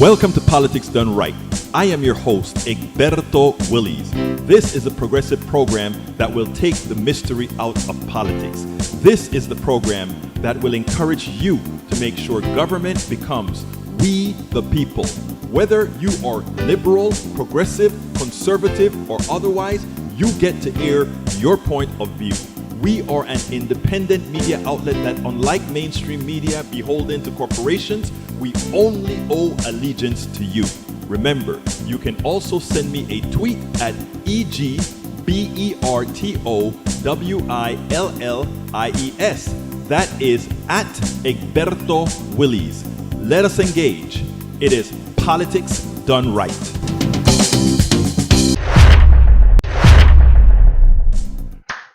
Welcome to Politics Done Right. I am your host, Egberto Willies. This is a progressive program that will take the mystery out of politics. This is the program that will encourage you to make sure government becomes we the people. Whether you are liberal, progressive, conservative, or otherwise, you get to air your point of view. We are an independent media outlet that, unlike mainstream media beholden to corporations, we only owe allegiance to you. Remember, you can also send me a tweet at EGBERTOWILLIES. That is at Egberto Willies. Let us engage. It is Politics Done Right.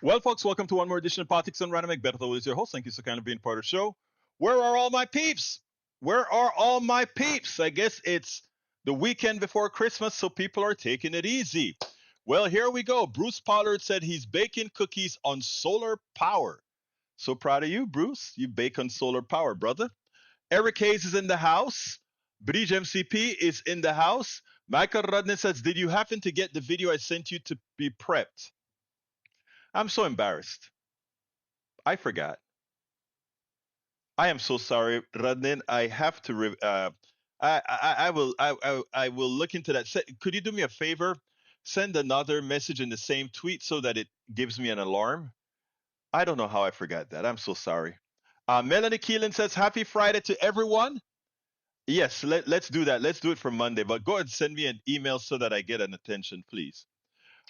Well, folks, welcome to one more edition of Politics Done Right. I'm Egberto Willies, your host. Thank you so kindly being part of the show. Where are all my peeps? Where are all my peeps? I guess it's the weekend before Christmas, so people are taking it easy. Well, here we go. Bruce Pollard said he's baking cookies on solar power. So proud of you, Bruce. You bake on solar power, brother. Eric Hayes is in the house. Bridge MCP is in the house. Michael Rudnin says, did you happen to get the video I sent you to be prepped? I'm so embarrassed. I forgot. I am so sorry, Rudnin. I have to. I will look into that. Could you do me a favor? Send another message in the same tweet so that it gives me an alarm. I don't know how I forgot that. I'm so sorry. Melanie Keelan says, happy Friday to everyone. Yes, let's do that. Let's do it for Monday. But go ahead and send me an email so that I get an attention, please.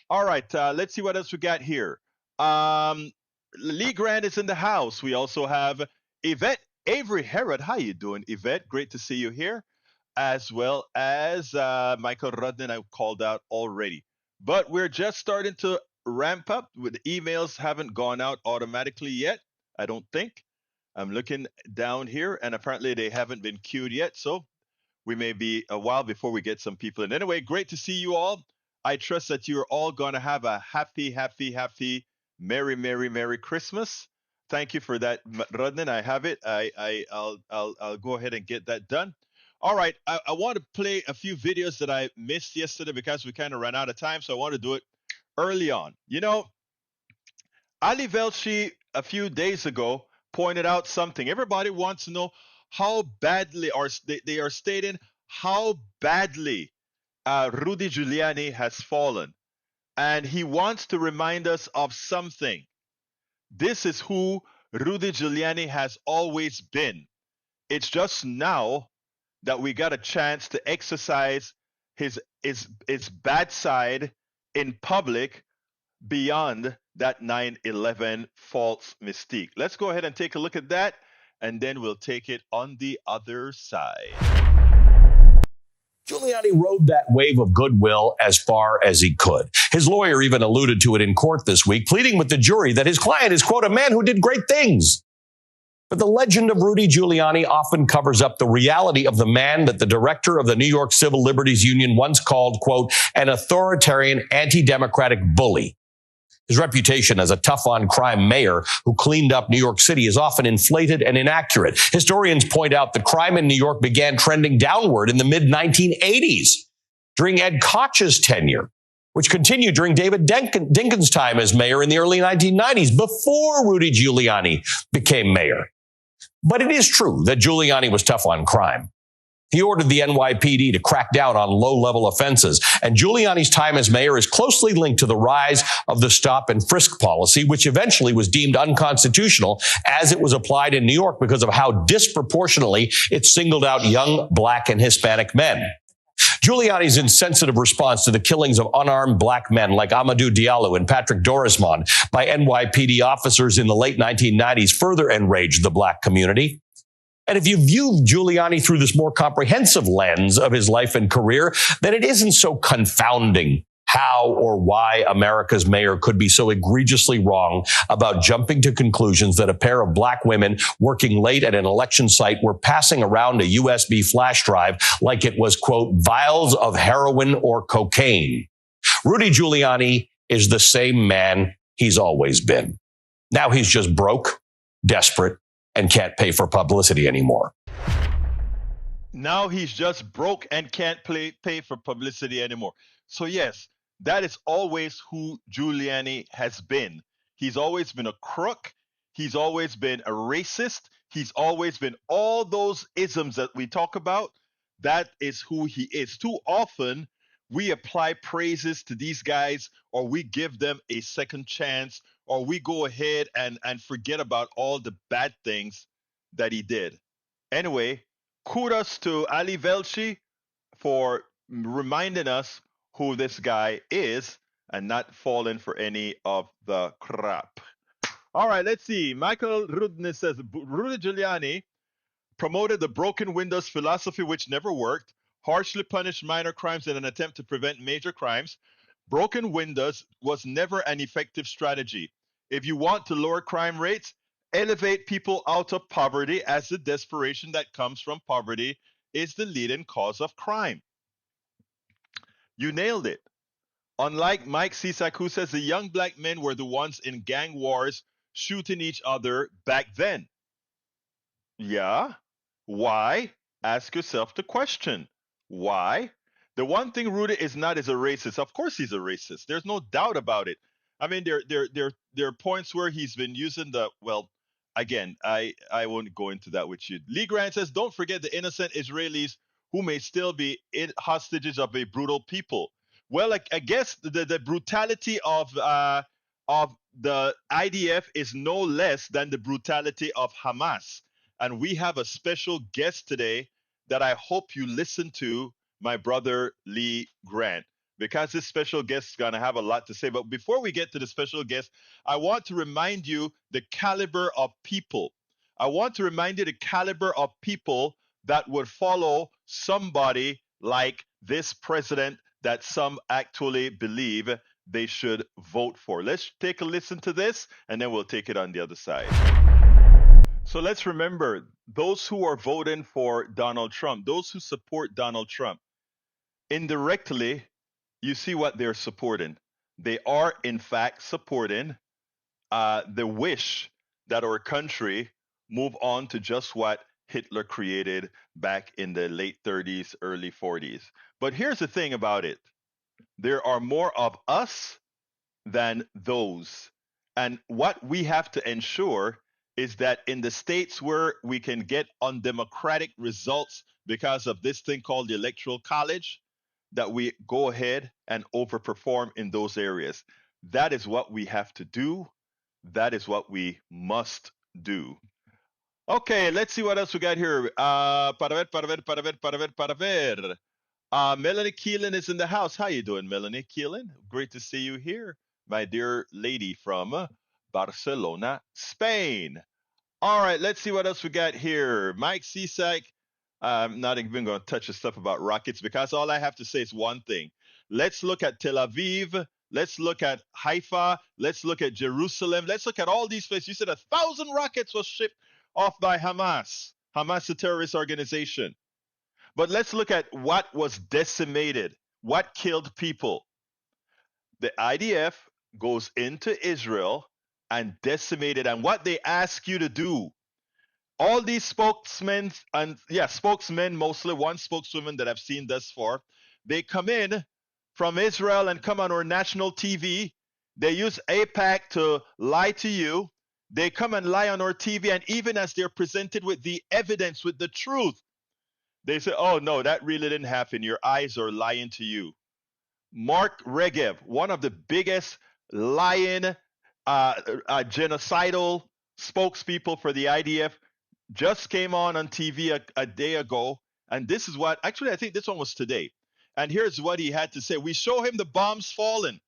All right. Let's see what else we got here. Lee Grant is in the house. We also have Yvette Avery Herod. How you doing, Yvette? Great to see you here. As well as Michael Rudnin, I called out already. But we're just starting to ramp up. The emails haven't gone out automatically yet, I don't think. I'm looking down here, and apparently they haven't been queued yet. So we may be a while before we get some people in. Anyway, great to see you all. I trust that you're all going to have a happy, Merry Christmas. Thank you for that, Rudnin. I have it. I'll go ahead and get that done. All right. I want to play a few videos that I missed yesterday because we kind of ran out of time. So I want to do it early on. You know, Ali Velshi a few days ago pointed out something. Everybody wants to know how badly, or they are stating how badly Rudy Giuliani has fallen. And he wants to remind us of something. This is who Rudy Giuliani has always been. It's just now that we got a chance to exercise his bad side in public beyond that 9/11 false mystique. Let's go ahead and take a look at that, and then we'll take it on the other side. Giuliani rode that wave of goodwill as far as he could. His lawyer even alluded to it in court this week, pleading with the jury that his client is, quote, a man who did great things. But the legend of Rudy Giuliani often covers up the reality of the man that the director of the New York Civil Liberties Union once called, quote, an authoritarian, anti-democratic bully. His reputation as a tough-on-crime mayor who cleaned up New York City is often inflated and inaccurate. Historians point out that crime in New York began trending downward in the mid-1980s during Ed Koch's tenure, which continued during David Dinkins' time as mayor in the early 1990s, before Rudy Giuliani became mayor. But it is true that Giuliani was tough on crime. He ordered the NYPD to crack down on low-level offenses, and Giuliani's time as mayor is closely linked to the rise of the stop and frisk policy, which eventually was deemed unconstitutional as it was applied in New York because of how disproportionately it singled out young Black and Hispanic men. Giuliani's insensitive response to the killings of unarmed Black men like Amadou Diallo and Patrick Dorismond by NYPD officers in the late 1990s further enraged the Black community. And if you view Giuliani through this more comprehensive lens of his life and career, then it isn't so confounding how or why America's mayor could be so egregiously wrong about jumping to conclusions that a pair of Black women working late at an election site were passing around a USB flash drive like it was, quote, vials of heroin or cocaine. Rudy Giuliani is the same man he's always been. Now he's just broke, desperate, and can't pay for publicity anymore. Now he's just broke and can't pay for publicity anymore. So yes, that is always who Giuliani has been. He's always been a crook. He's always been a racist. He's always been all those isms that we talk about. That is who he is. Too often we apply praises to these guys, or we give them a second chance, or we go ahead and forget about all the bad things that he did. Anyway, kudos to Ali Velshi for reminding us who this guy is and not falling for any of the crap. All right, let's see. Michael Rudney says Rudy Giuliani promoted the broken windows philosophy, which never worked, harshly punished minor crimes in an attempt to prevent major crimes. Broken windows was never an effective strategy. If you want to lower crime rates, elevate people out of poverty, as the desperation that comes from poverty is the leading cause of crime. You nailed it. Unlike Mike Cisak, who says the young black men were the ones in gang wars shooting each other back then. Yeah. Why? Ask yourself the question. Why? The one thing Rudy is not is a racist. Of course he's a racist. There's no doubt about it. I mean, there are points where he's been using the, well, again, I won't go into that with you. Lee Grant says, don't forget the innocent Israelis who may still be hostages of a brutal people. Well, I guess the brutality of the IDF is no less than the brutality of Hamas. And we have a special guest today that I hope you listen to, my brother Lee Grant, because this special guest is going to have a lot to say. But before we get to the special guest, I want to remind you the caliber of people. I want to remind you the caliber of people that would follow somebody like this president that some actually believe they should vote for. Let's take a listen to this, and then we'll take it on the other side. So let's remember, those who are voting for Donald Trump, those who support Donald Trump, indirectly, you see what they're supporting. They are, in fact, supporting the wish that our country move on to just what Hitler created back in the late 30s, early 40s. But here's the thing about it. There are more of us than those. And what we have to ensure is that in the states where we can get undemocratic results because of this thing called the Electoral College, that we go ahead and overperform in those areas. That is what we have to do. That is what we must do. Okay, let's see what else we got here. Para ver. Melanie Keelan is in the house. How you doing, Melanie Keelan? Great to see you here, my dear lady from Barcelona, Spain. All right, let's see what else we got here. Mike Cisak. I'm not even going to touch the stuff about rockets because all I have to say is one thing. Let's look at Tel Aviv. Let's look at Haifa. Let's look at Jerusalem. Let's look at all these places. You said 1,000 rockets was shipped off by Hamas. Hamas, a terrorist organization. But let's look at what was decimated, what killed people. The IDF goes into Israel and decimated, and what they ask you to do. All these spokesmen, and spokesmen mostly, one spokeswoman that I've seen thus far, they come in from Israel and come on our national TV. They use AIPAC to lie to you. They come and lie on our TV, and even as they're presented with the evidence, with the truth, they say, oh no, that really didn't happen. Your eyes are lying to you. Mark Regev, one of the biggest lying, genocidal spokespeople for the IDF, just came on TV a day ago. And this is what, actually, I think this one was today. And here's what he had to say. We show him the bombs falling.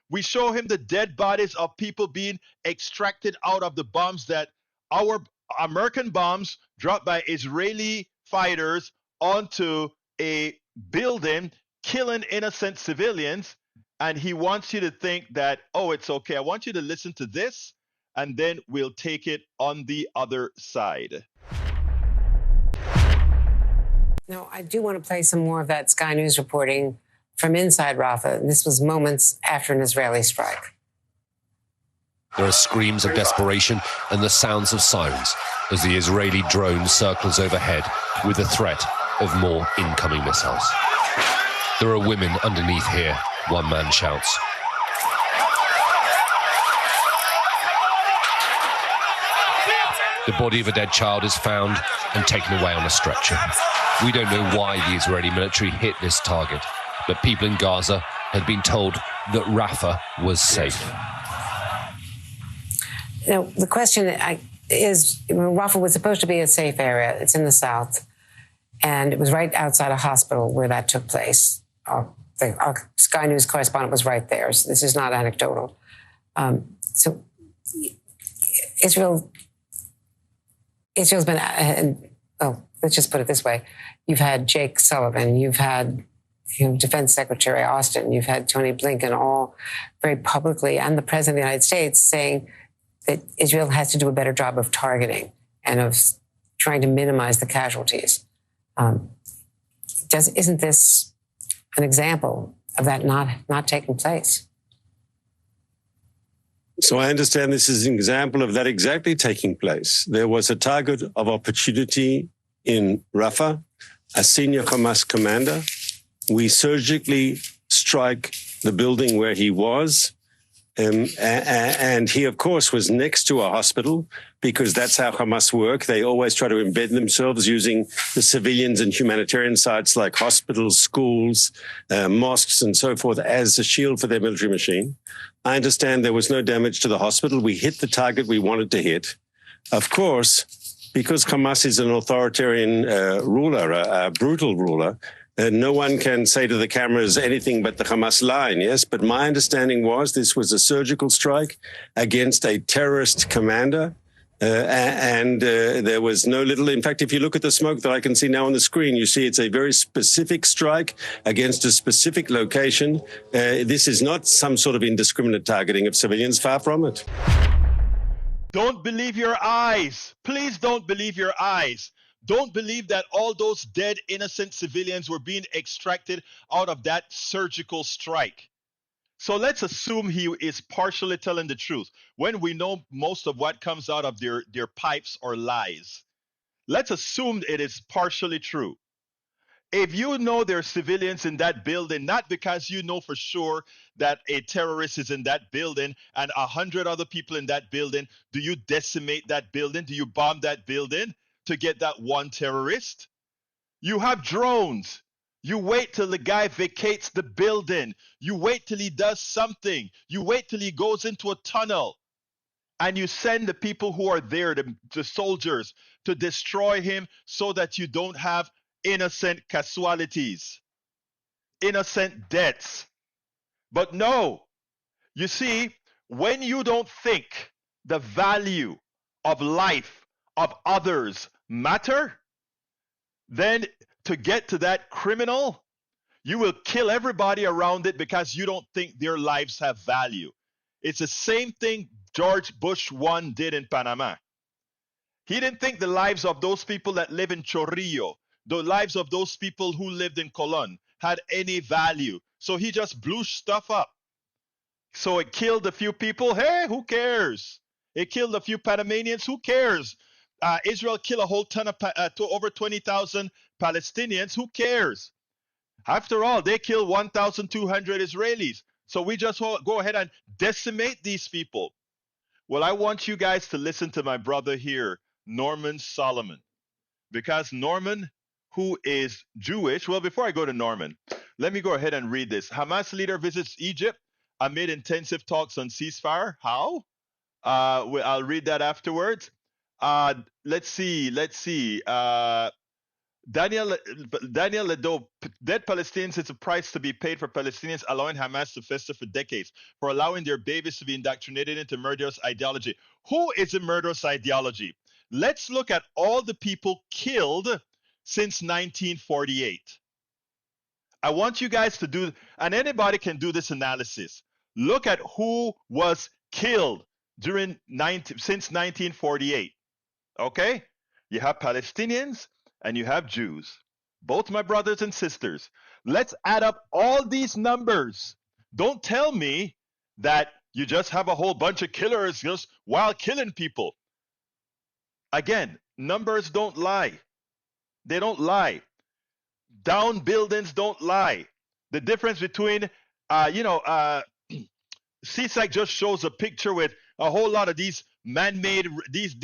We show him the dead bodies of people being extracted out of the bombs that our American bombs dropped by Israeli fighters onto a building, killing innocent civilians. And he wants you to think that, oh, it's okay. I want you to listen to this, and then we'll take it on the other side. No, I do want to play some more of that Sky News reporting from inside Rafah. This was moments after an Israeli strike. There are screams of desperation and the sounds of sirens as the Israeli drone circles overhead with the threat of more incoming missiles. There are women underneath here, one man shouts. The body of a dead child is found and taken away on a stretcher. We don't know why the Israeli military hit this target, but people in Gaza had been told that Rafah was safe. Now, the question is, Rafah was supposed to be a safe area. It's in the south, and it was right outside a hospital where that took place. Our Sky News correspondent was right there. So this is not anecdotal. So Israel's been, let's just put it this way. You've had Jake Sullivan, you've had Defense Secretary Austin, you've had Tony Blinken, all very publicly, and the President of the United States saying that Israel has to do a better job of targeting and of trying to minimize the casualties. Isn't this an example of that not taking place? So I understand this is an example of that exactly taking place. There was a target of opportunity in Rafah, a senior Hamas commander. We surgically strike the building where he was. And he, of course, was next to a hospital because that's how Hamas work. They always try to embed themselves using the civilians and humanitarian sites like hospitals, schools, mosques, and so forth as a shield for their military machine. I understand there was no damage to the hospital. We hit the target we wanted to hit. Of course, because Hamas is an authoritarian ruler, a brutal ruler, no one can say to the cameras anything but the Hamas line, yes? But my understanding was this was a surgical strike against a terrorist commander. There was no little, in fact, if you look at the smoke that I can see now on the screen, you see it's a very specific strike against a specific location. This is not some sort of indiscriminate targeting of civilians, far from it. Don't believe your eyes. Please don't believe your eyes. Don't believe that all those dead innocent civilians were being extracted out of that surgical strike. So let's assume he is partially telling the truth when we know most of what comes out of their pipes are lies. Let's assume it is partially true. If you know there are civilians in that building, not because you know for sure that a terrorist is in that building and 100 other people in that building, do you decimate that building? Do you bomb that building to get that one terrorist? You have drones. You wait till the guy vacates the building. You wait till he does something. You wait till he goes into a tunnel. And you send the people who are there, the soldiers, to destroy him so that you don't have innocent casualties, innocent deaths. But no, you see, when you don't think the value of life of others matter, then to get to that criminal, you will kill everybody around it because you don't think their lives have value. It's the same thing George Bush 1 did in Panama. He didn't think the lives of those people that live in Chorrillo, the lives of those people who lived in Colon had any value. So he just blew stuff up. So it killed a few people. Hey, who cares? It killed a few Panamanians. Who cares? Israel killed a whole ton of over 20,000 Palestinians. Who cares? After all, they killed 1,200 Israelis. So we just go ahead and decimate these people. Well, I want you guys to listen to my brother here, Norman Solomon. Because Norman, who is Jewish, well, before I go to Norman, let me go ahead and read this. Hamas leader visits Egypt amid intensive talks on ceasefire. How? I'll read that afterwards. Let's see. Daniel Ledo, dead Palestinians, it's a price to be paid for Palestinians allowing Hamas to fester for decades, for allowing their babies to be indoctrinated into murderous ideology. Who is a murderous ideology? Let's look at all the people killed since 1948. I want you guys to do, and anybody can do this analysis. Look at who was killed since 1948. Okay? You have Palestinians and you have Jews, both my brothers and sisters. Let's add up all these numbers. Don't tell me that you just have a whole bunch of killers just while killing people. Again, numbers don't lie. They don't lie. Down buildings don't lie. The difference between, CSAC just shows a picture with a whole lot of these man-made, these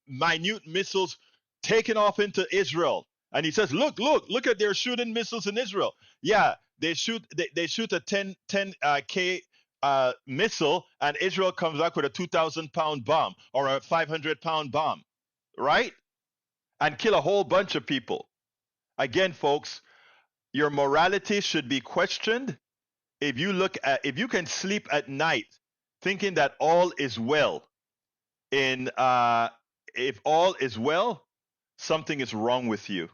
minute missiles taken off into Israel, and he says, look at they're shooting missiles in Israel. Yeah, they shoot a 10K missile, and Israel comes back with a 2,000-pound bomb or a 500-pound bomb, right? And kill a whole bunch of people. Again, folks, your morality should be questioned. If you can sleep at night thinking that all is well, if all is well, something is wrong with you.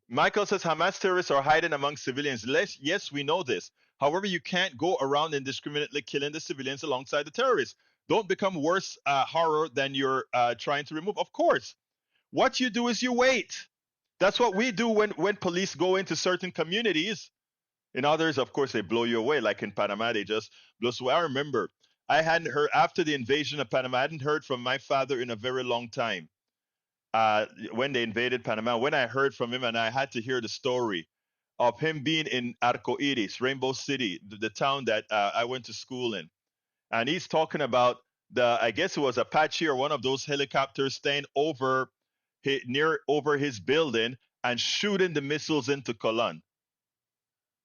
Michael says Hamas terrorists are hiding among civilians. Yes, we know this. However, you can't go around indiscriminately killing the civilians alongside the terrorists. Don't become worse horror than you're trying to remove. Of course, what you do is you wait. That's what we do when police go into certain communities. In others, of course, they blow you away. Like in Panama, they just blow us away. I remember I hadn't heard after the invasion of Panama. I hadn't heard from my father in a very long time. When they invaded Panama, when I heard from him, and I had to hear the story of him being in Arco Iris, Rainbow City, the town that I went to school in, and he's talking about I guess it was Apache or one of those helicopters staying over over his building and shooting the missiles into Colon.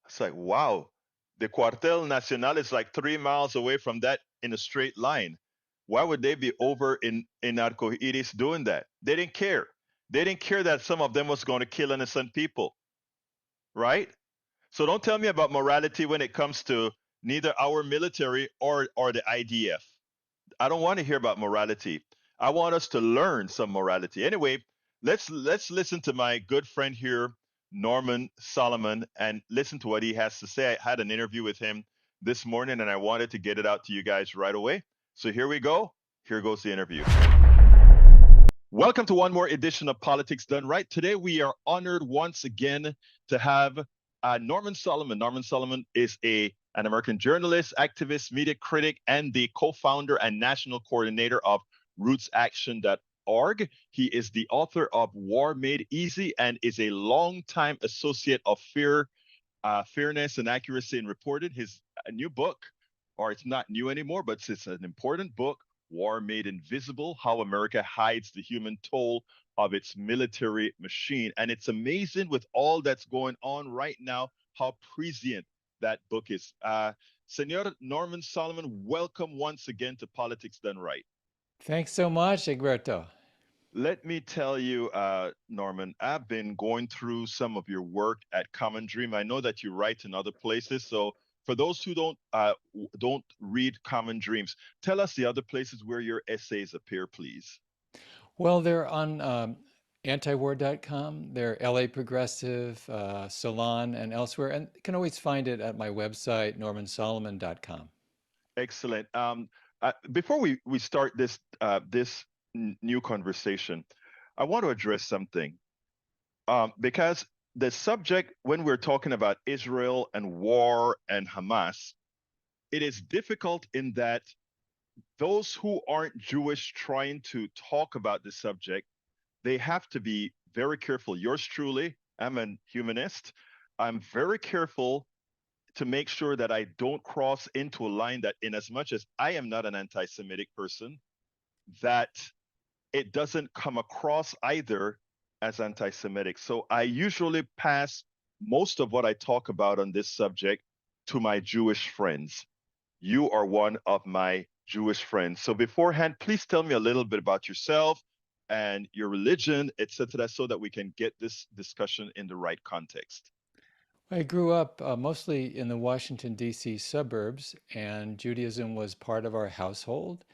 It's like, wow, the Cuartel Nacional is like 3 miles away from that in a straight line. Why would they be over in Arco Iris doing that? They didn't care. They didn't care that some of them was going to kill innocent people, right? So don't tell me about morality when it comes to neither our military or the IDF. I don't want to hear about morality. I want us to learn some morality. Anyway, let's listen to my good friend here, Norman Solomon, and listen to what he has to say. I had an interview with him this morning, and I wanted to get it out to you guys right away. So here we go. Here goes the interview. Welcome to one more edition of Politics Done Right. Today we are honored once again to have Norman Solomon. Norman Solomon is an American journalist, activist, media critic, and the co-founder and national coordinator of rootsaction.org. He is the author of War Made Easy and is a longtime associate of Fairness and Accuracy in Reporting. His new book, or it's not new anymore, but it's an important book, War Made Invisible, How America Hides the Human Toll of Its Military Machine. And it's amazing with all that's going on right now, how prescient that book is. Senor Norman Solomon, welcome once again to Politics Done Right. Thanks so much, Egberto. Let me tell you, Norman, I've been going through some of your work at Common Dream. I know that you write in other places, so for those who don't read Common Dreams, tell us the other places where your essays appear, please. Well, they're on antiwar.com. They're LA Progressive, Salon, and elsewhere. And you can always find it at my website, normansolomon.com. Excellent. Before we start this new conversation, I want to address something. Because the subject, when we're talking about Israel and war and Hamas, it is difficult in that those who aren't Jewish trying to talk about the subject, they have to be very careful. Yours truly, I'm a humanist. I'm very careful to make sure that I don't cross into a line that, in as much as I am not an anti-Semitic person, that it doesn't come across either as anti-Semitic. So I usually pass most of what I talk about on this subject to my Jewish friends. You are one of my Jewish friends. So beforehand, please tell me a little bit about yourself and your religion, etc., so that we can get this discussion in the right context. I grew up mostly in the Washington, D.C. suburbs, and Judaism was part of our household.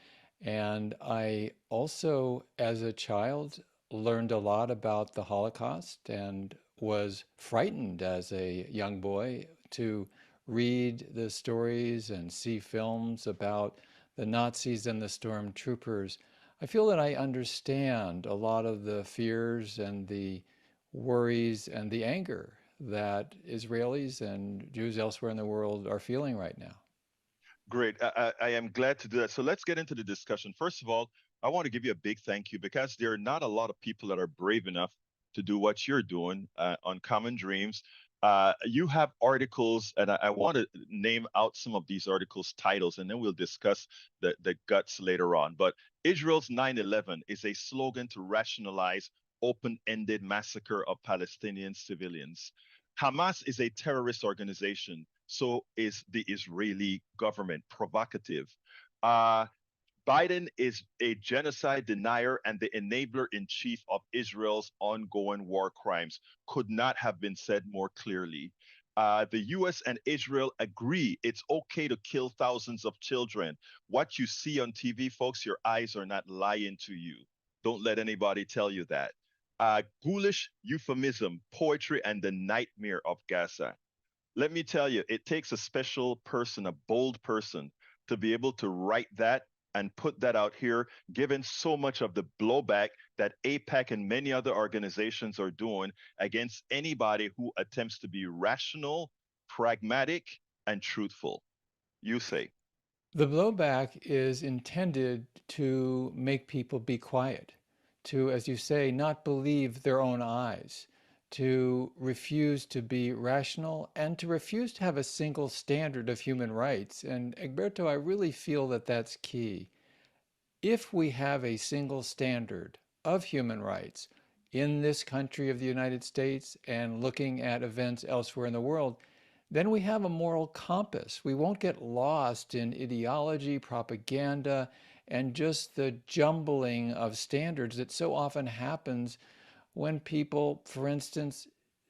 And I also, as a child, learned a lot about the Holocaust and was frightened as a young boy to read the stories and see films about the Nazis and the stormtroopers. I feel that I understand a lot of the fears and the worries and the anger that Israelis and Jews elsewhere in the world are feeling right now. Great. I am glad to do that. So let's get into the discussion. First of all, I want to give you a big thank you because there are not a lot of people that are brave enough to do what you're doing on Common Dreams. You have articles, and I want to name out some of these articles' titles, and then we'll discuss the guts later on. But Israel's 9/11 is a slogan to rationalize open-ended massacre of Palestinian civilians. Hamas is a terrorist organization, so is the Israeli government. Provocative. Uh, Biden is a genocide denier and the enabler in chief of Israel's ongoing war crimes. Could not have been said more clearly. The US and Israel agree it's okay to kill thousands of children. What you see on TV, folks, your eyes are not lying to you. Don't let anybody tell you that. Ghoulish euphemism, poetry, and the nightmare of Gaza. Let me tell you, it takes a special person, a bold person, to be able to write that and put that out here, given so much of the blowback that APAC and many other organizations are doing against anybody who attempts to be rational, pragmatic, and truthful. You say. The blowback is intended to make people be quiet, to, as you say, not believe their own eyes, to refuse to be rational, and to refuse to have a single standard of human rights. And Egberto, I really feel that that's key. If we have a single standard of human rights in this country of the United States and looking at events elsewhere in the world, then we have a moral compass. We won't get lost in ideology, propaganda, and just the jumbling of standards that so often happens when people, for instance,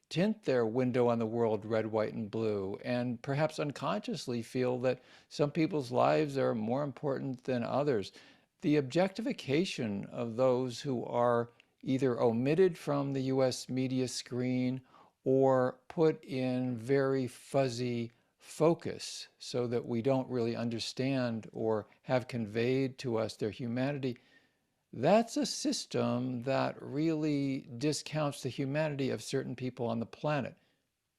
tint their window on the world red, white, and blue, and perhaps unconsciously feel that some people's lives are more important than others. The objectification of those who are either omitted from the US media screen or put in very fuzzy focus so that we don't really understand or have conveyed to us their humanity, that's a system that really discounts the humanity of certain people on the planet.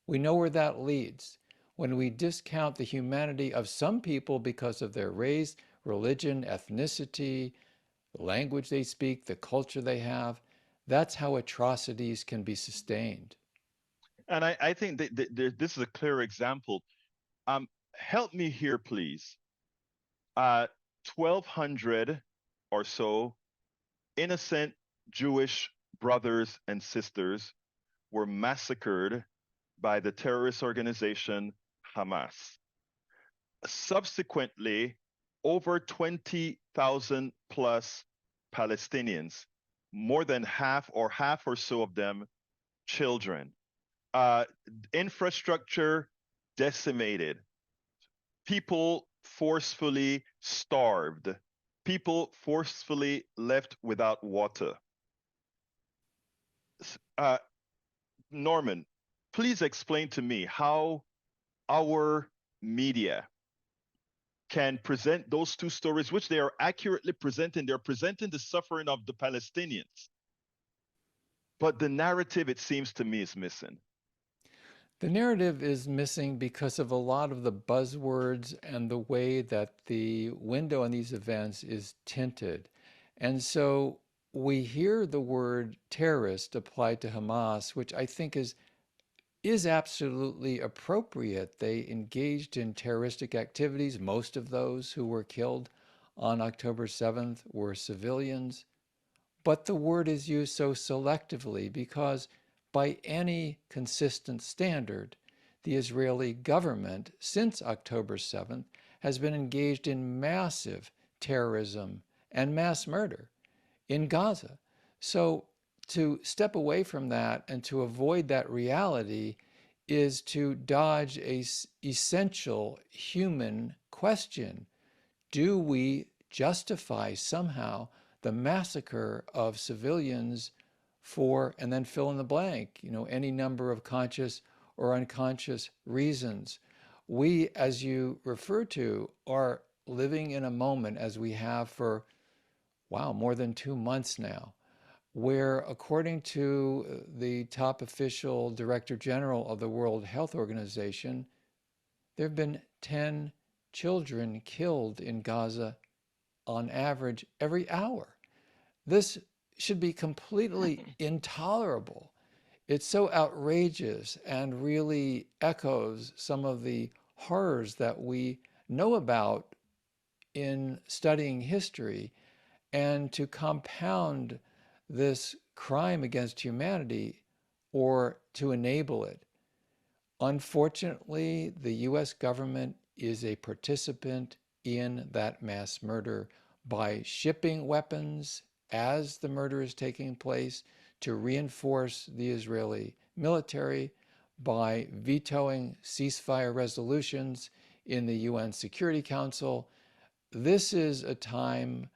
We know where that leads. When we discount the humanity of some people because of their race, religion, ethnicity, the language they speak, the culture they have, that's how atrocities can be sustained. And I think this is a clear example. Help me here, please. 1,200 or so innocent Jewish brothers and sisters were massacred by the terrorist organization Hamas. Subsequently, over 20,000 plus Palestinians, more than half or so of them children. Infrastructure decimated. People forcefully starved. People forcefully left without water. Norman, please explain to me how our media can present those two stories, which they are accurately presenting. They're presenting the suffering of the Palestinians. But the narrative, it seems to me, is missing. The narrative is missing because of a lot of the buzzwords and the way that the window on these events is tinted. And so we hear the word terrorist applied to Hamas, which I think is absolutely appropriate. They engaged in terroristic activities. Most of those who were killed on October 7th were civilians. But the word is used so selectively because by any consistent standard, the Israeli government since October 7th has been engaged in massive terrorism and mass murder in Gaza. So to step away from that and to avoid that reality is to dodge an essential human question. Do we justify somehow the massacre of civilians for, and then fill in the blank, any number of conscious or unconscious reasons? We, as you refer to, are living in a moment, as we have for, more than 2 months now, where, according to the top official director general of the World Health Organization, there have been 10 children killed in Gaza on average every hour. This should be completely intolerable. it's so outrageous and really echoes some of the horrors that we know about in studying history. And to compound this crime against humanity or to enable it, unfortunately, the US government is a participant in that mass murder by shipping weapons as the murder is taking place to reinforce the Israeli military, by vetoing ceasefire resolutions in the UN Security Council. This is a time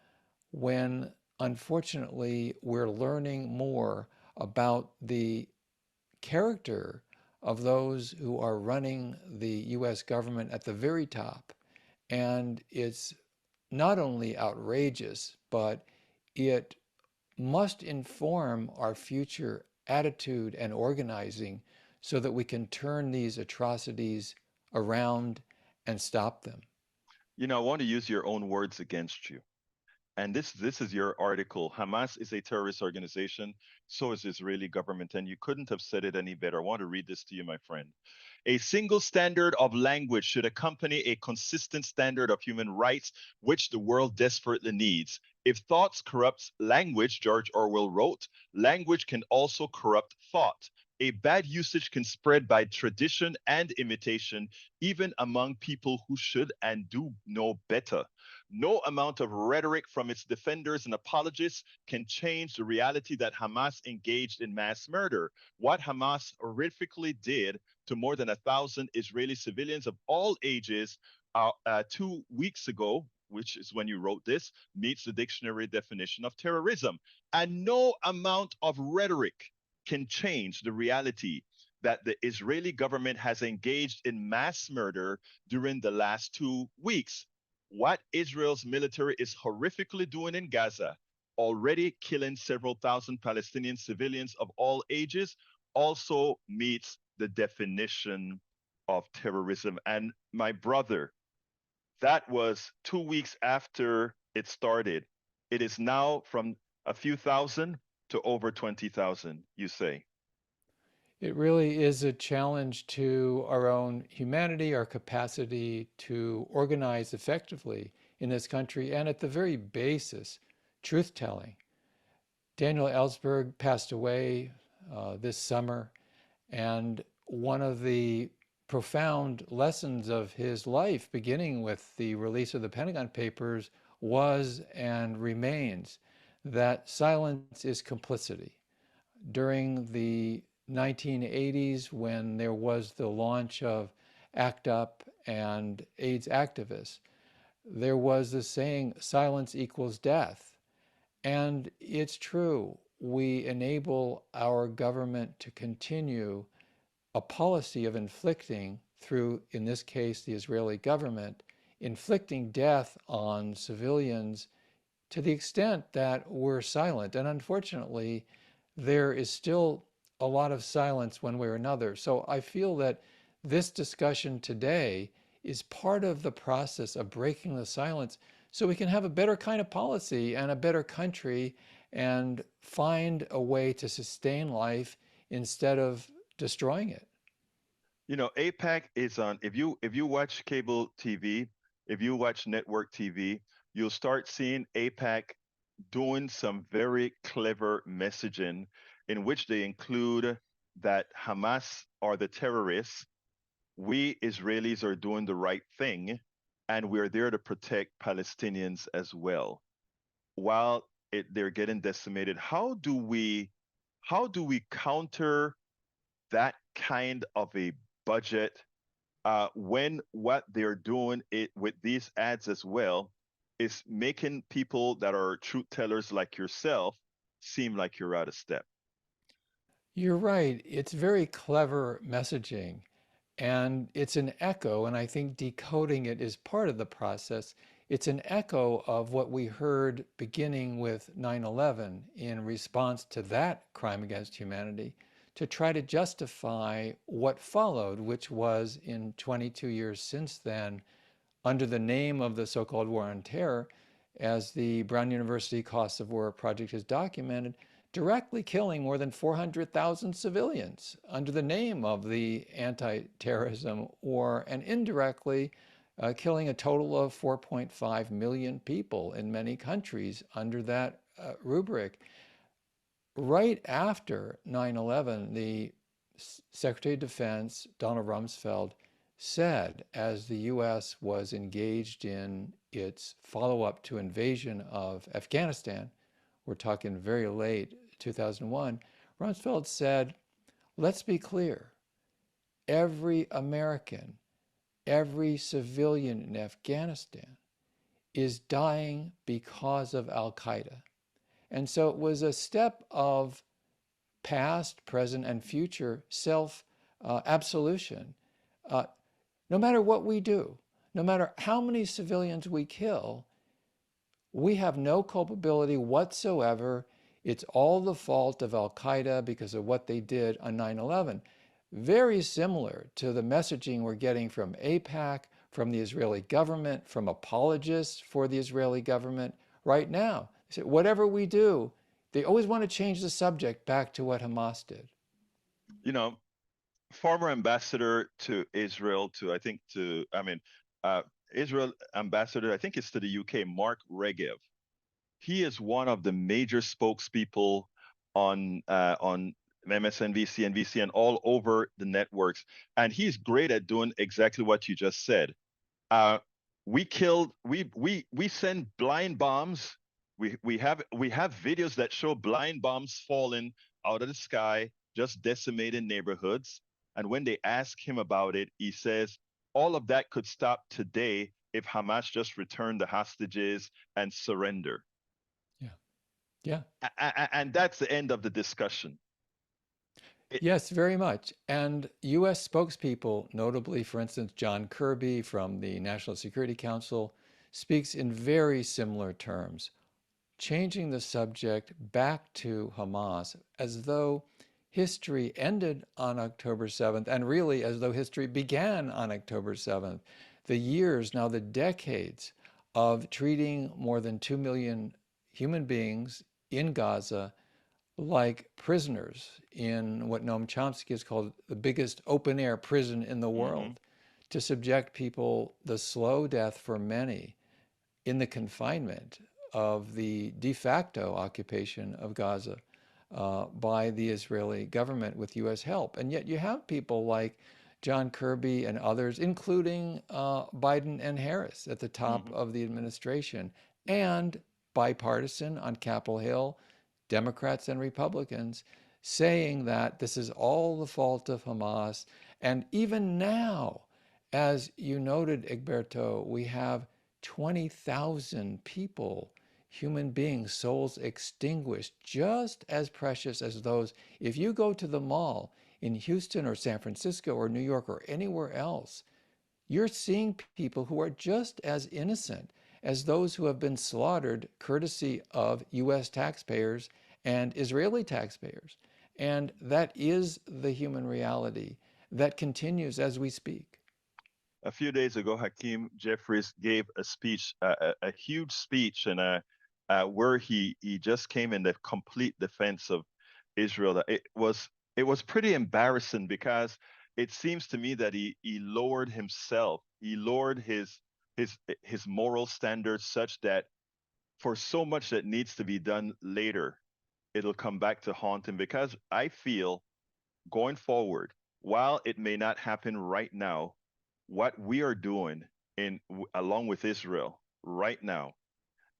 when, unfortunately, we're learning more about the character of those who are running the US government at the very top. And it's not only outrageous, but it must inform our future attitude and organizing so that we can turn these atrocities around and stop them. You know, I want to use your own words against you. And this is your article. Hamas is a terrorist organization. So is the Israeli government. And you couldn't have said it any better. I want to read this to you, my friend. A single standard of language should accompany a consistent standard of human rights, which the world desperately needs. If thoughts corrupt language, George Orwell wrote, language can also corrupt thought. A bad usage can spread by tradition and imitation, even among people who should and do know better. No amount of rhetoric from its defenders and apologists can change the reality that Hamas engaged in mass murder. What Hamas horrifically did to more than 1,000 Israeli civilians of all ages 2 weeks ago, which is when you wrote this, meets the dictionary definition of terrorism. And no amount of rhetoric can change the reality that the Israeli government has engaged in mass murder during the last 2 weeks. What Israel's military is horrifically doing in Gaza, already killing several thousand Palestinian civilians of all ages, also meets the definition of terrorism. And my brother, that was 2 weeks after it started. It is now from a few thousand to over 20,000, you say. It really is a challenge to our own humanity, our capacity to organize effectively in this country, and at the very basis, truth telling. Daniel Ellsberg passed away this summer, and one of the profound lessons of his life, beginning with the release of the Pentagon Papers, was and remains that silence is complicity. During the 1980s, when there was the launch of ACT UP and AIDS activists, there was the saying, silence equals death. And it's true. We enable our government to continue a policy of inflicting, through, in this case, the Israeli government, inflicting death on civilians to the extent that we're silent. And unfortunately, there is still a lot of silence one way or another. So I feel that this discussion today is part of the process of breaking the silence so we can have a better kind of policy and a better country and find a way to sustain life instead of destroying it. You know, APAC is on. If you watch cable TV, if you watch network TV, you'll start seeing APAC doing some very clever messaging in which they include that Hamas are the terrorists, we Israelis are doing the right thing, and we're there to protect Palestinians as well. While they're getting decimated, how do we counter that kind of a budget when what they're doing it with these ads as well is making people that are truth tellers like yourself seem like you're out of step. You're right. It's very clever messaging. And it's an echo, and I think decoding it is part of the process. It's an echo of what we heard beginning with 9/11 in response to that crime against humanity, to try to justify what followed, which was in 22 years since then, under the name of the so-called war on terror, as the Brown University Costs of War Project has documented, directly killing more than 400,000 civilians under the name of the anti-terrorism war, and indirectly killing a total of 4.5 million people in many countries under that rubric. Right after 9/11, the Secretary of Defense, Donald Rumsfeld, said, as the U.S. was engaged in its follow-up to invasion of Afghanistan, we're talking very late 2001, Rumsfeld said, let's be clear, every American, every civilian in Afghanistan is dying because of Al-Qaeda. And so it was a step of past, present, and future self-absolution. No matter what we do, no matter how many civilians we kill, we have no culpability whatsoever. It's all the fault of Al-Qaeda because of what they did on 9/11. Very similar to the messaging we're getting from AIPAC, from the Israeli government, from apologists for the Israeli government right now. They say, whatever we do, they always want to change the subject back to what Hamas did. You know, former ambassador to Israel, Israel ambassador, I think it's to the UK, Mark Regev. He is one of the major spokespeople on MSNBC, NBC, and all over the networks, and he's great at doing exactly what you just said. We send blind bombs. We have videos that show blind bombs falling out of the sky, just decimating neighborhoods. And when they ask him about it, he says all of that could stop today if Hamas just returned the hostages and surrender. Yeah. And that's the end of the discussion. Yes, very much. And U.S. spokespeople, notably, for instance, John Kirby from the National Security Council, speaks in very similar terms, changing the subject back to Hamas as though history ended on October 7th, and really as though history began on October 7th. The years, now the decades, of treating more than 2 million human beings in Gaza like prisoners in what Noam Chomsky has called the biggest open-air prison in the world, to subject people, the slow death for many, in the confinement of the de facto occupation of Gaza by the Israeli government with U.S. help. And yet you have people like John Kirby and others, including Biden and Harris at the top of the administration, and bipartisan on Capitol Hill, Democrats and Republicans, saying that this is all the fault of Hamas. And even now, as you noted, Egberto, we have 20,000 people, human beings, souls extinguished, just as precious as those. If you go to the mall in Houston or San Francisco or New York or anywhere else, you're seeing people who are just as innocent as those who have been slaughtered courtesy of U.S. taxpayers and Israeli taxpayers. And that is the human reality that continues as we speak. A few days ago, Hakeem Jeffries gave a speech, a huge speech, and where he just came in the complete defense of Israel. It was pretty embarrassing because it seems to me that he lowered himself. He lowered his moral standards such that for so much that needs to be done later, it'll come back to haunt him. Because I feel going forward, while it may not happen right now, what we are doing along with Israel right now,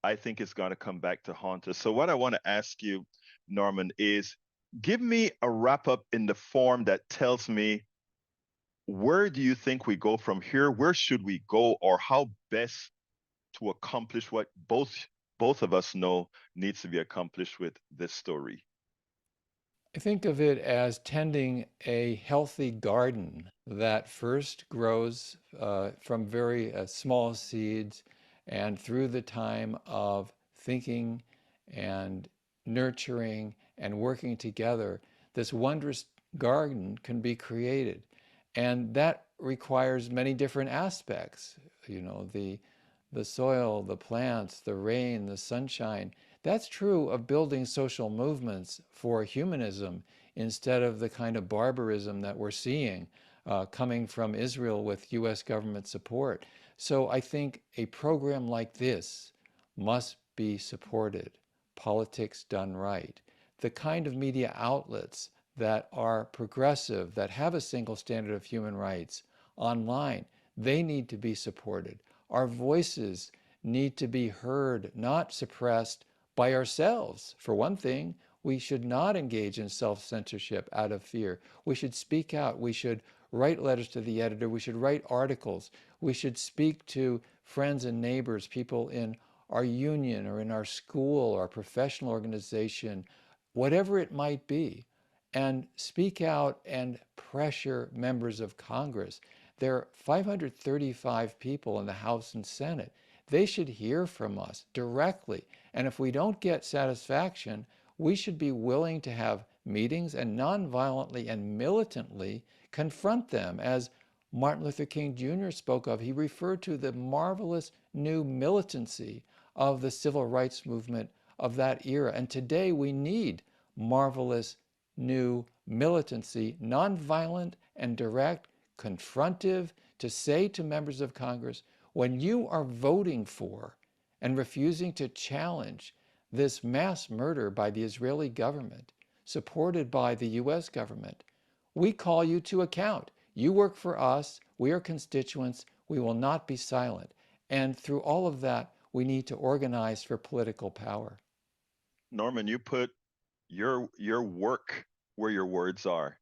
I think it's going to come back to haunt us. So what I want to ask you, Norman, is give me a wrap up in the form that tells me, where do you think we go from here? Where should we go, or how best to accomplish what both of us know needs to be accomplished with this story? I think of it as tending a healthy garden that first grows from very small seeds, and through the time of thinking and nurturing and working together, this wondrous garden can be created. And that requires many different aspects, the the soil, the plants, the rain, the sunshine. That's true of building social movements for humanism instead of the kind of barbarism that we're seeing coming from Israel with US government support. So I think a program like this must be supported, politics done right. The kind of media outlets that are progressive, that have a single standard of human rights online, they need to be supported. Our voices need to be heard, not suppressed by ourselves. For one thing, we should not engage in self-censorship out of fear. We should speak out. We should write letters to the editor. We should write articles. We should speak to friends and neighbors, people in our union or in our school or our professional organization, whatever it might be, and speak out and pressure members of Congress. There are 535 people in the House and Senate. They should hear from us directly. And if we don't get satisfaction, we should be willing to have meetings and nonviolently and militantly confront them. As Martin Luther King Jr. spoke of, he referred to the marvelous new militancy of the civil rights movement of that era. And today we need marvelous new militancy, nonviolent and direct, confrontive, to say to members of Congress, when you are voting for and refusing to challenge this mass murder by the Israeli government, supported by the US government, we call you to account. You work for us. We are constituents. We will not be silent. And through all of that, we need to organize for political power. Norman, you put your work where your words are.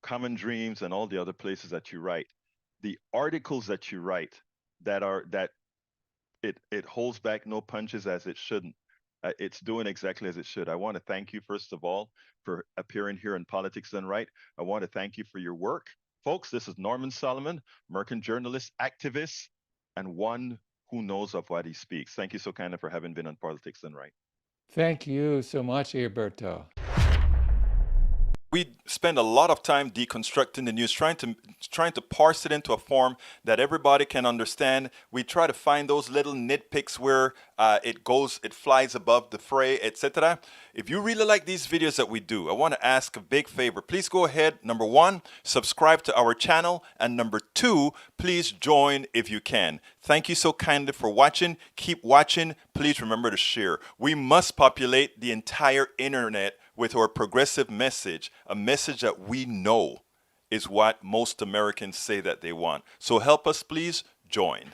Common Dreams and all the other places that you write. The articles that you write that it holds back no punches as it shouldn't. It's doing exactly as it should. I want to thank you, first of all, for appearing here in Politics Done Right. I want to thank you for your work. Folks, this is Norman Solomon, American journalist, activist, and one who knows of what he speaks. Thank you so kindly for having been on Politics Done Right. Thank you so much, Alberto. We spend a lot of time deconstructing the news, trying to parse it into a form that everybody can understand. We try to find those little nitpicks where it flies above the fray, etc. If you really like these videos that we do, I want to ask a big favor. Please go ahead, number one, subscribe to our channel, and number two, please join if you can. Thank you so kindly for watching. Keep watching. Please remember to share. We must populate the entire internet with our progressive message, a message that we know is what most Americans say that they want. So help us, please join.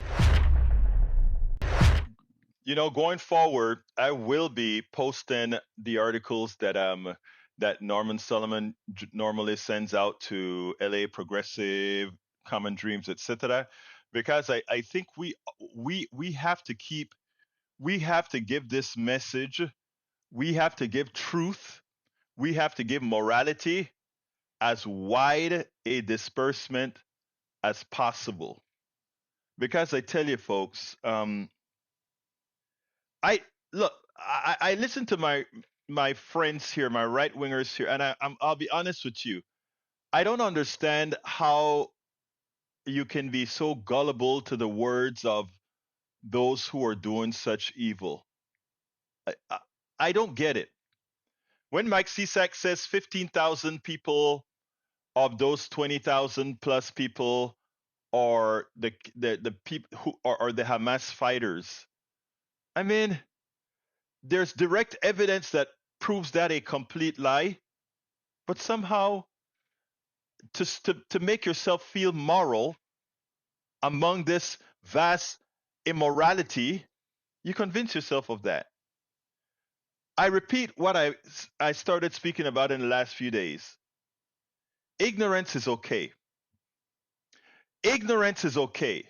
You know, going forward, I will be posting the articles that Norman Solomon normally sends out to LA Progressive, Common Dreams, etc. Because I think we have to give this message. We have to give truth. We have to give morality as wide a disbursement as possible. Because I tell you, folks, I listen to my friends here, my right wingers here, and I'll be honest with you. I don't understand how you can be so gullible to the words of those who are doing such evil. I don't get it. When Mike Cisak says 15,000 people of those 20,000 plus people are the people who are the Hamas fighters, I mean, there's direct evidence that proves that a complete lie. But somehow, to make yourself feel moral among this vast immorality, you convince yourself of that. I repeat what I started speaking about in the last few days. Ignorance is okay. Ignorance is okay.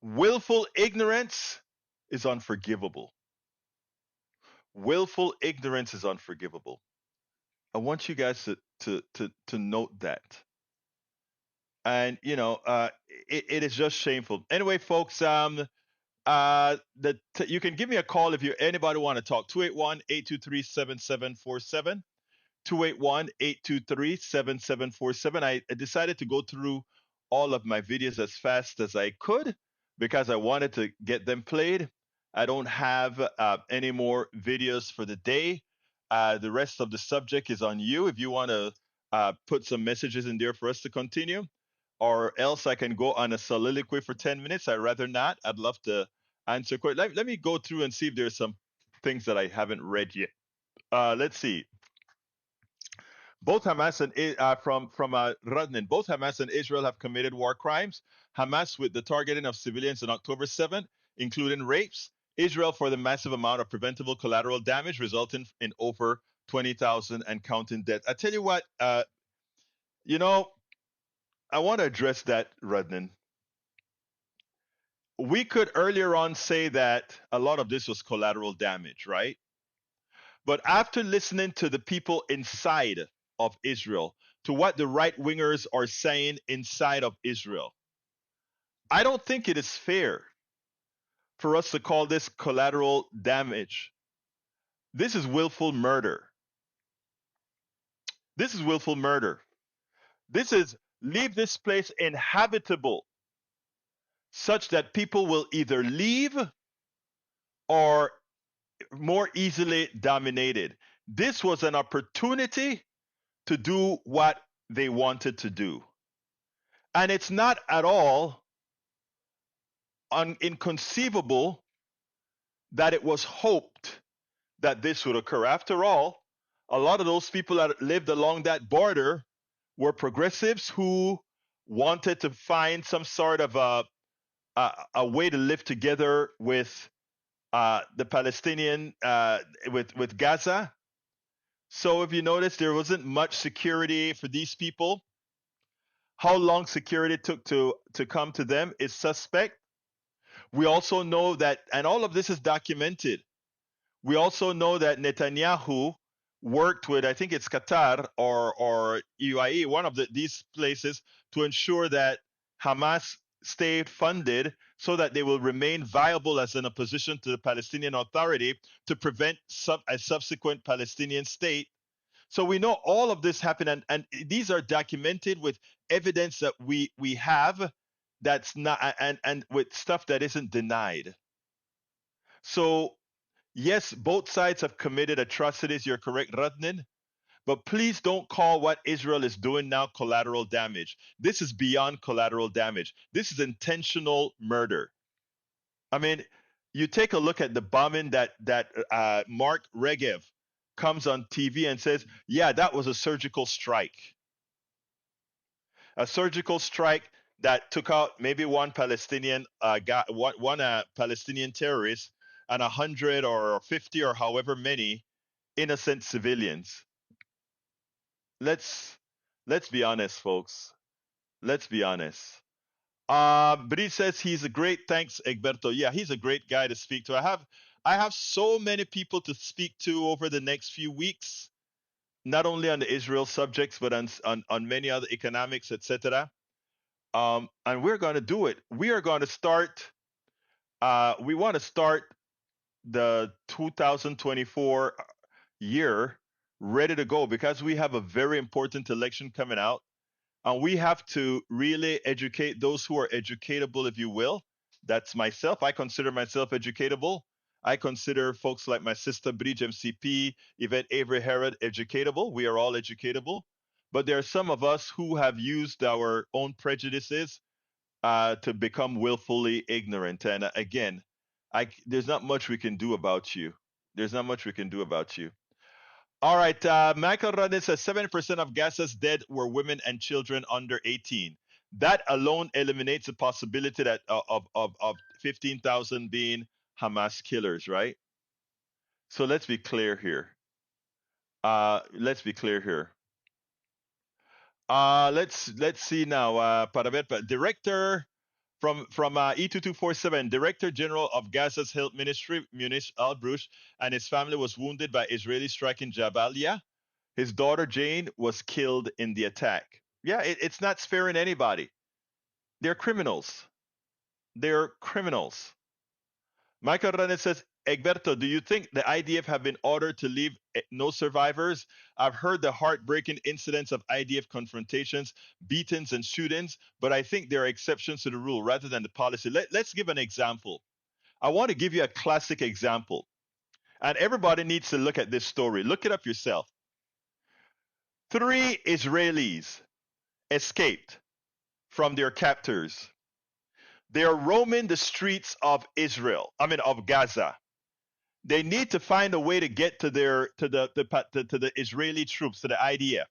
Willful ignorance is unforgivable. Willful ignorance is unforgivable. I want you guys to note that. And it is just shameful. Anyway, folks, you can give me a call if anybody want to talk. 281-823-7747. 281-823-7747. I decided to go through all of my videos as fast as I could, because I wanted to get them played. I don't have any more videos for the day. The rest of the subject is on you if you want to put some messages in there for us to continue, or else I can go on a soliloquy for 10 minutes. I'd rather not. I'd love to answer questions. Let me go through and see if there's some things that I haven't read yet. Let's see. Both Hamas and from Radnin, both Hamas and Israel have committed war crimes. Hamas with the targeting of civilians on October 7th, including rapes. Israel for the massive amount of preventable collateral damage resulting in over 20,000 and counting deaths. I tell you what, you know, I want to address that, Radnin. We could earlier on say that a lot of this was collateral damage, right? But after listening to the people inside of Israel, to what the right wingers are saying inside of Israel, I don't think it is fair for us to call this collateral damage. This is willful murder. This is willful murder. This is leave this place inhabitable such that people will either leave or more easily dominated. This was an opportunity to do what they wanted to do. And it's not at all inconceivable that it was hoped that this would occur. After all, a lot of those people that lived along that border were progressives who wanted to find some sort of a way to live together with the Palestinian, with Gaza. So if you notice, there wasn't much security for these people. How long security took to come to them is suspect. We also know that, and all of this is documented. We also know that Netanyahu worked with, I think it's Qatar or UAE, one of these places, to ensure that Hamas stayed funded so that they will remain viable as an opposition to the Palestinian Authority to prevent a subsequent Palestinian state. So we know all of this happened, and these are documented with evidence that we have that's not, and with stuff that isn't denied. So yes, both sides have committed atrocities. You're correct, Radnin. But please don't call what Israel is doing now collateral damage. This is beyond collateral damage. This is intentional murder. I mean, you take a look at the bombing that Mark Regev comes on TV and says, yeah, that was a surgical strike. A surgical strike that took out maybe one Palestinian Palestinian terrorist and 100 or 50 or however many innocent civilians. Let's be honest, folks. Let's be honest. But he says he's a great. Thanks, Egberto. Yeah, he's a great guy to speak to. I have so many people to speak to over the next few weeks, not only on the Israel subjects, but on many other economics, etc. And we're going to do it. We are going to start. We want to start the 2024 year ready to go because we have a very important election coming out. And we have to really educate those who are educatable, if you will. That's myself. I consider myself educatable. I consider folks like my sister Bridge MCP, Yvette Avery Herod educatable. We are all educatable. But there are some of us who have used our own prejudices to become willfully ignorant. And again, there's not much we can do about you. There's not much we can do about you. All right, Michael Radin says 7% of Gaza's dead were women and children under 18. That alone eliminates the possibility that of 15,000 being Hamas killers, right? So let's be clear here. Let's be clear here. Let's see now. Director from E2247, Director General of Gaza's Health Ministry, Munish Al-Brush, and his family was wounded by Israeli strike in Jabalia. His daughter Jane was killed in the attack. Yeah, it's not sparing anybody. They're criminals. They're criminals. Michael Ranet says Egberto, do you think the IDF have been ordered to leave no survivors? I've heard the heartbreaking incidents of IDF confrontations, beatings, and shootings, but I think there are exceptions to the rule rather than the policy. Let's give an example. I want to give you a classic example, and everybody needs to look at this story. Look it up yourself. 3 Israelis escaped from their captors. They are roaming the streets of of Gaza. They need to find a way to get to the Israeli troops, to the IDF.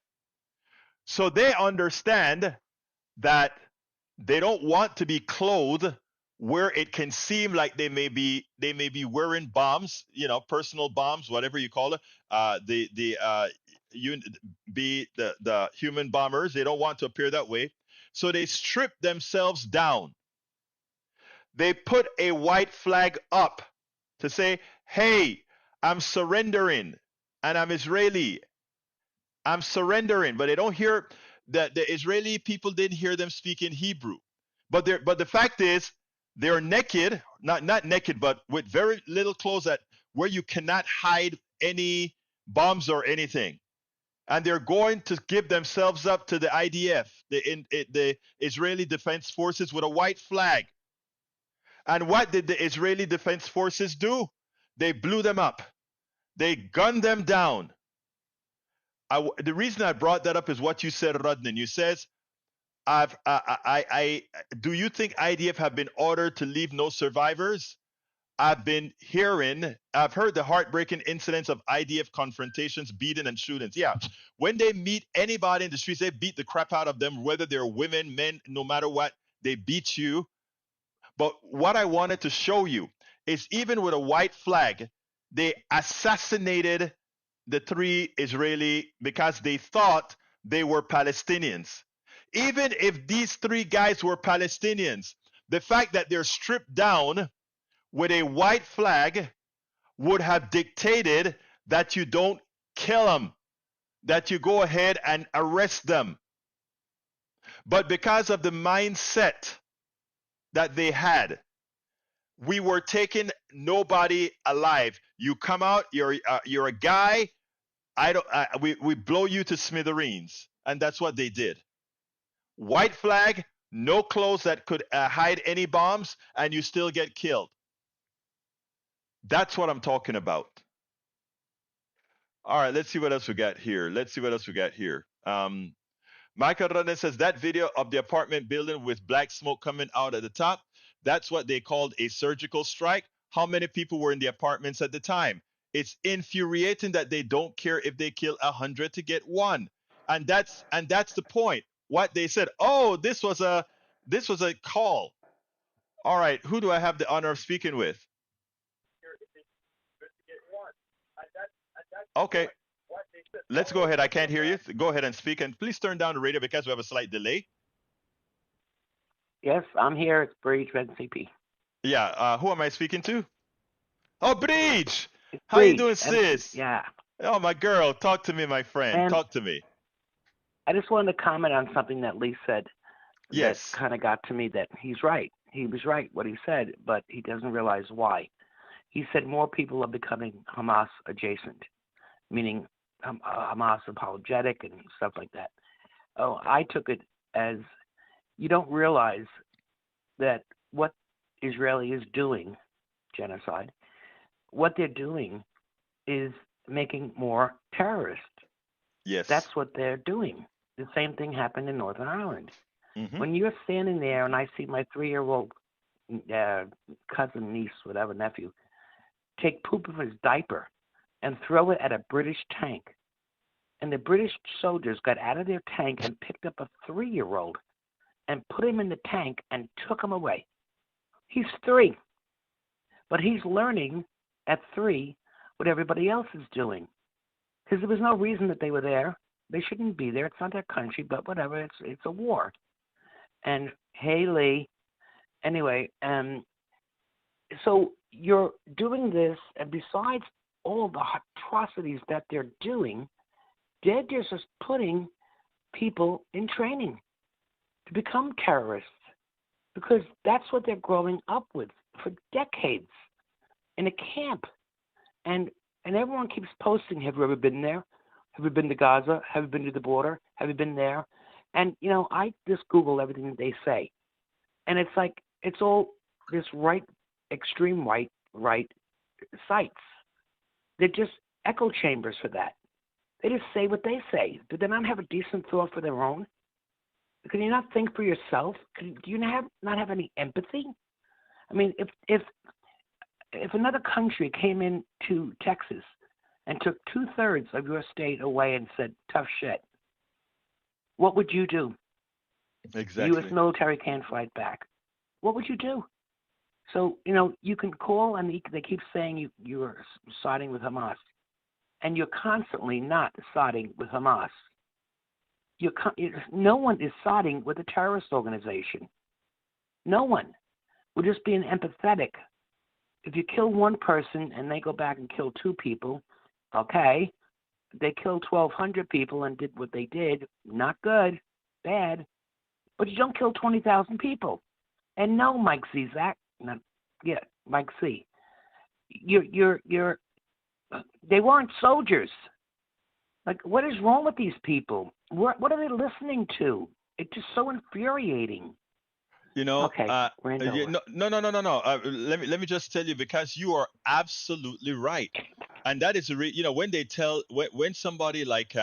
So they understand that they don't want to be clothed where it can seem like they may be wearing bombs, personal bombs, whatever you call it. The human bombers. They don't want to appear that way. So they strip themselves down. They put a white flag up to say, hey, I'm surrendering and I'm Israeli. I'm surrendering. But they don't hear that the Israeli people didn't hear them speaking Hebrew. But the fact is they're naked, not naked, but with very little clothes where you cannot hide any bombs or anything. And they're going to give themselves up to the IDF, the Israeli Defense Forces, with a white flag. And what did the Israeli Defense Forces do? They blew them up. They gunned them down. The reason I brought that up is what you said, Rodnan. You says, do you think IDF have been ordered to leave no survivors? I've heard the heartbreaking incidents of IDF confrontations, beating, and shootings. Yeah, when they meet anybody in the streets, they beat the crap out of them, whether they're women, men, no matter what, they beat you. But what I wanted to show you is even with a white flag, they assassinated the 3 Israeli because they thought they were Palestinians. Even if these 3 guys were Palestinians, the fact that they're stripped down with a white flag would have dictated that you don't kill them, that you go ahead and arrest them. But because of the mindset that they had, we were taking nobody alive. You come out, you're a guy. We blow you to smithereens, and that's what they did. White flag, no clothes that could hide any bombs, and you still get killed. That's what I'm talking about. All right, let's see what else we got here. Michael Ronan says that video of the apartment building with black smoke coming out at the top, that's what they called a surgical strike. How many people were in the apartments at the time? It's infuriating that they don't care if they kill 100 to get 1. And that's the point. What they said, oh, this was a call. All right, who do I have the honor of speaking with? Okay. Let's go ahead. I can't hear you. Go ahead and speak, and please turn down the radio because we have a slight delay. Yes, I'm here. It's Breach, Red CP. Yeah. Who am I speaking to? Oh, Breach. How you doing, sis? Yeah. Oh, my girl. Talk to me, my friend. And talk to me. I just wanted to comment on something that Lee said. Yes. That kind of got to me that he's right. He was right what he said, but he doesn't realize why. He said more people are becoming Hamas adjacent, meaning Hamas apologetic and stuff like that. Oh, I took it as you don't realize that what Israeli is doing, genocide, what they're doing is making more terrorists. Yes. That's what they're doing. The same thing happened in Northern Ireland. Mm-hmm. When you're standing there and I see my 3-year-old cousin, niece, whatever, nephew, take poop of his diaper and throw it at a British tank, and the British soldiers got out of their tank and picked up a 3-year-old and put him in the tank and took him away. He's 3, but he's learning at 3 what everybody else is doing, because there was no reason that they were there. They shouldn't be there. It's not their country, but whatever. It's a war. And hey, Lee. Anyway, so you're doing this, and besides all the atrocities that they're doing, they're just putting people in training to become terrorists, because that's what they're growing up with for decades. in a camp, and everyone keeps posting, have you ever been there? Have you been to Gaza? Have you been to the border? Have you been there? And I just Google everything that they say, and it's like it's all this extreme right sites. They're just echo chambers for that. They just say what they say. Do they not have a decent thought for their own? Can you not think for yourself? Do you not have any empathy? I mean, if another country came into Texas and took 2/3 of your state away and said, tough shit, what would you do? Exactly. The U.S. military can't fight back. What would you do? So, you can call and they keep saying you're siding with Hamas. And you're constantly not siding with Hamas. No one is siding with a terrorist organization. No one. We're just being empathetic. If you kill one person and they go back and kill 2 people, okay. They killed 1,200 people and did what they did. Not good. Bad. But you don't kill 20,000 people. And no, Mike Zizak. Mike C. They weren't soldiers. Like, what is wrong with these people? What are they listening to? It's just so infuriating. Okay, No. Let me just tell you, because you are absolutely right, and that is when they tell when somebody like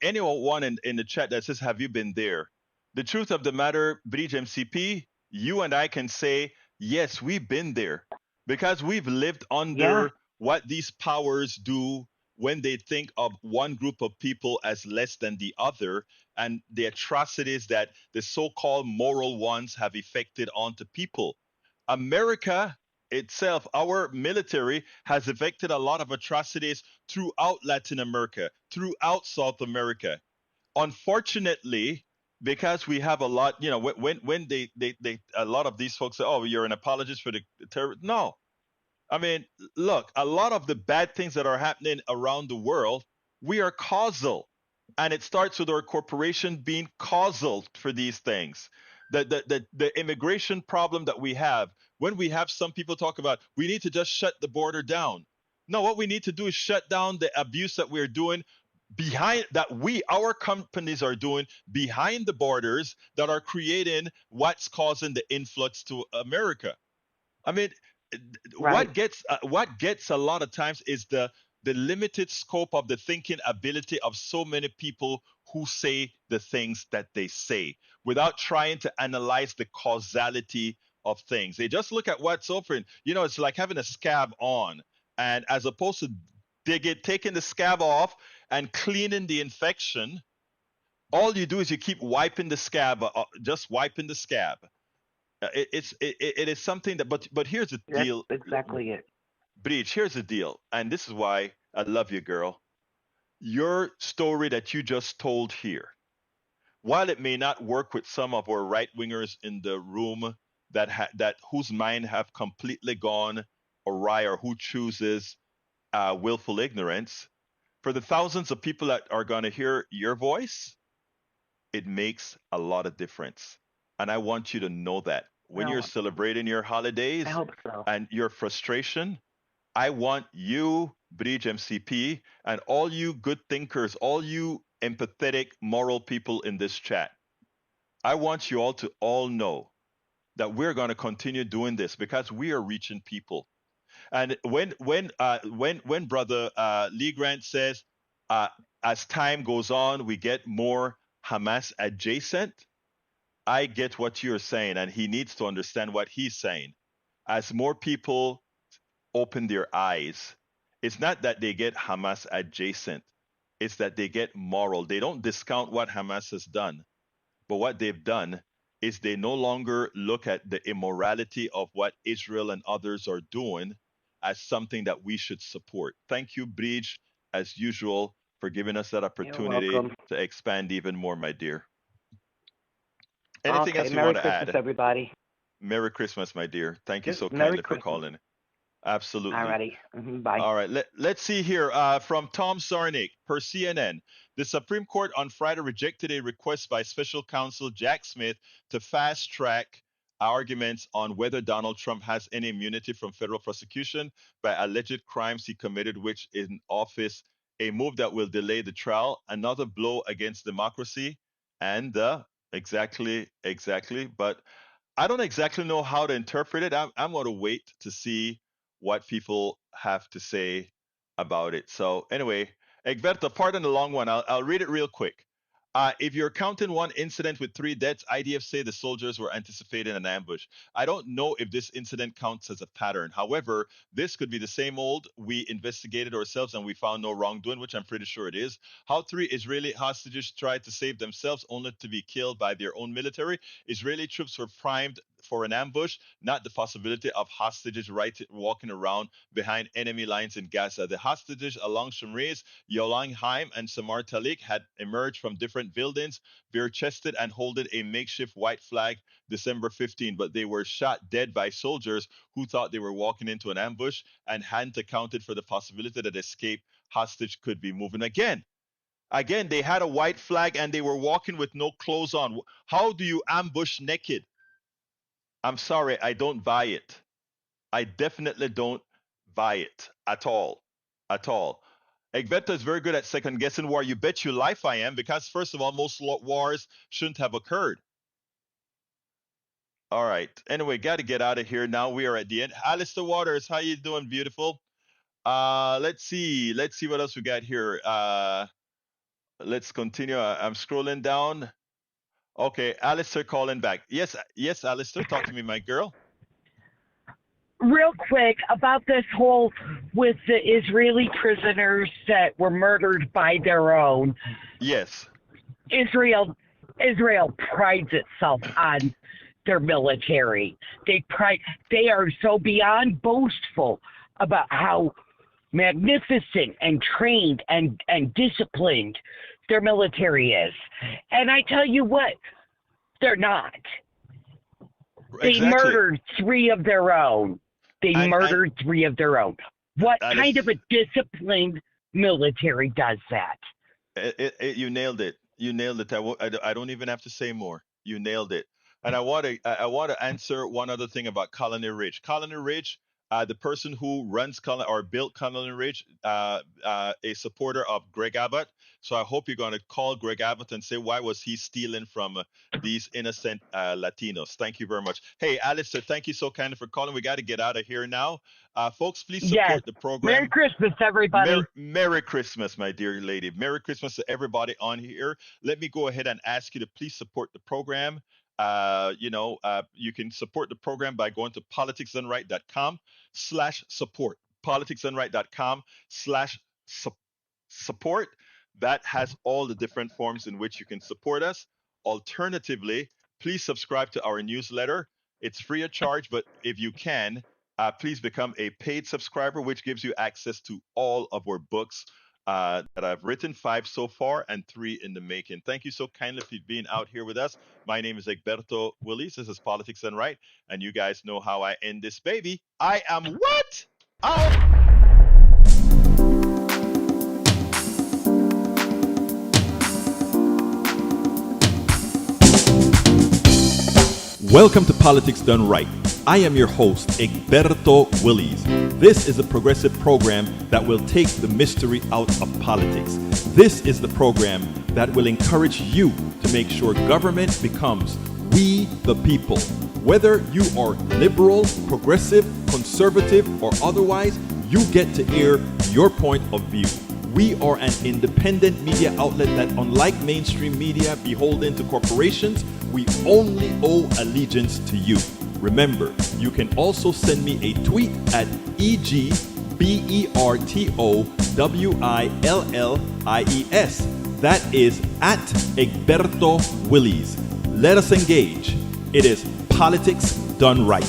anyone in the chat that says, "Have you been there?" The truth of the matter, Bridge MCP, you and I can say, yes, we've been there, because we've lived under what these powers do when they think of one group of people as less than the other, and the atrocities that the so-called moral ones have effected onto people. America itself, our military, has effected a lot of atrocities throughout Latin America, throughout South America. Unfortunately, because we have a lot, when they a lot of these folks say, "Oh, you're an apologist for the terror." No, I mean, look, a lot of the bad things that are happening around the world, we are causal. And it starts with our corporation being causal for these things. The immigration problem that we have, when we have some people talk about, we need to just shut the border down. No, what we need to do is shut down the abuse that we're doing our companies are doing behind the borders, that are creating what's causing the influx to America. I mean, Right. what gets a lot of times is the limited scope of the thinking ability of so many people who say the things that they say without trying to analyze the causality of things. They just look at what's open. It's like having a scab on, and as opposed to taking the scab off and cleaning the infection, all you do is you keep wiping the scab, just wiping the scab. It is something that, but here's the deal. That's exactly it. Breach, here's the deal, and this is why I love you, girl. Your story that you just told here, while it may not work with some of our right wingers in the room that whose mind have completely gone awry, or who chooses willful ignorance, for the thousands of people that are going to hear your voice, it makes a lot of difference. And I want you to know that when you're celebrating your holidays I hope so. and your frustration, I want you, Bridge MCP, and all you good thinkers, all you empathetic, moral people in this chat, I want you all to all know that we're going to continue doing this, because we are reaching people. And when Brother Lee Grant says, as time goes on, we get more Hamas adjacent, I get what you're saying, and he needs to understand what he's saying. As more people open their eyes, it's not that they get Hamas adjacent, it's that they get moral. They don't discount what Hamas has done, but what they've done is they no longer look at the immorality of what Israel and others are doing as something that we should support. Thank you, Bridge, as usual, for giving us that opportunity to expand even more, my dear. Anything else you Merry want to Christmas, add? everybody. Merry Christmas, my dear. Thank you so Merry kindly Christmas. for calling. Absolutely. Alrighty. Bye. All right. Let's see here from Tom Sarnik per CNN. The Supreme Court on Friday rejected a request by Special Counsel Jack Smith to fast track arguments on whether Donald Trump has any immunity from federal prosecution by alleged crimes he committed which in office, a move that will delay the trial, another blow against democracy, and exactly. But I don't exactly know how to interpret it. I'm going to wait to see what people have to say about it. So anyway, Egberto, pardon the long one. I'll read it real quick. If you're counting one incident with 3 deaths, IDF say the soldiers were anticipating an ambush. I don't know if this incident counts as a pattern. However, this could be the same old. We investigated ourselves and we found no wrongdoing, which I'm pretty sure it is. How 3 Israeli hostages tried to save themselves only to be killed by their own military. Israeli troops were primed for an ambush, not the possibility of hostages walking around behind enemy lines in Gaza. The hostages along Shamriz, Yolanheim, and Samar Talik had emerged from different buildings, bare-chested and holding a makeshift white flag December 15, but they were shot dead by soldiers who thought they were walking into an ambush and hadn't accounted for the possibility that escape hostage could be moving again. Again, they had a white flag and they were walking with no clothes on. How do you ambush naked? I'm sorry, I don't buy it. I definitely don't buy it at all. At all. Egberto is very good at second guessing war. You bet your life I am, because first of all, most wars shouldn't have occurred. All right. Anyway, got to get out of here now. We are at the end. Alistair Waters, how you doing, beautiful? Let's see what else we got here. Let's continue. I'm scrolling down. Okay, Alistair calling back. Yes, Alistair, talk to me, my girl. Real quick about this whole with the Israeli prisoners that were murdered by their own. Yes. Israel prides itself on their military. They are so beyond boastful about how magnificent and trained and disciplined their military is. And I tell you what, they're not. They murdered 3 of their own. Murdered 3 of their own. What kind of a disciplined military does that? You nailed it. You nailed it. I don't even have to say more. You nailed it. And I want to answer one other thing about Colony Ridge. Colony Ridge, the person who runs built Colony Ridge, a supporter of Greg Abbott. So I hope you're going to call Greg Abbott and say, why was he stealing from these innocent Latinos? Thank you very much. Hey, Alistair, thank you so kindly for calling. We got to get out of here now. Folks, please support the program. Merry Christmas, everybody. Merry Christmas, my dear lady. Merry Christmas to everybody on here. Let me go ahead and ask you to please support the program. You can support the program by going to politicsdoneright.com/support. politicsdoneright.com/support. That has all the different forms in which you can support us. Alternatively, please subscribe to our newsletter. It's free of charge, but if you can, please become a paid subscriber, which gives you access to all of our books that I've written, 5 so far and 3 in the making. Thank you so kindly for being out here with us. My name is Egberto Willies. This is Politics Done Right, and you guys know how I end this baby. I am what? Out. Welcome to Politics Done Right. I am your host, Egberto Willies. This is a progressive program that will take the mystery out of politics. This is the program that will encourage you to make sure government becomes we the people. Whether you are liberal, progressive, conservative, or otherwise, you get to air your point of view. We are an independent media outlet that, unlike mainstream media beholden to corporations, we only owe allegiance to you. Remember, you can also send me a tweet at EGBERTOWILLIES. That is at Egberto Willies. Let us engage. It is Politics Done Right.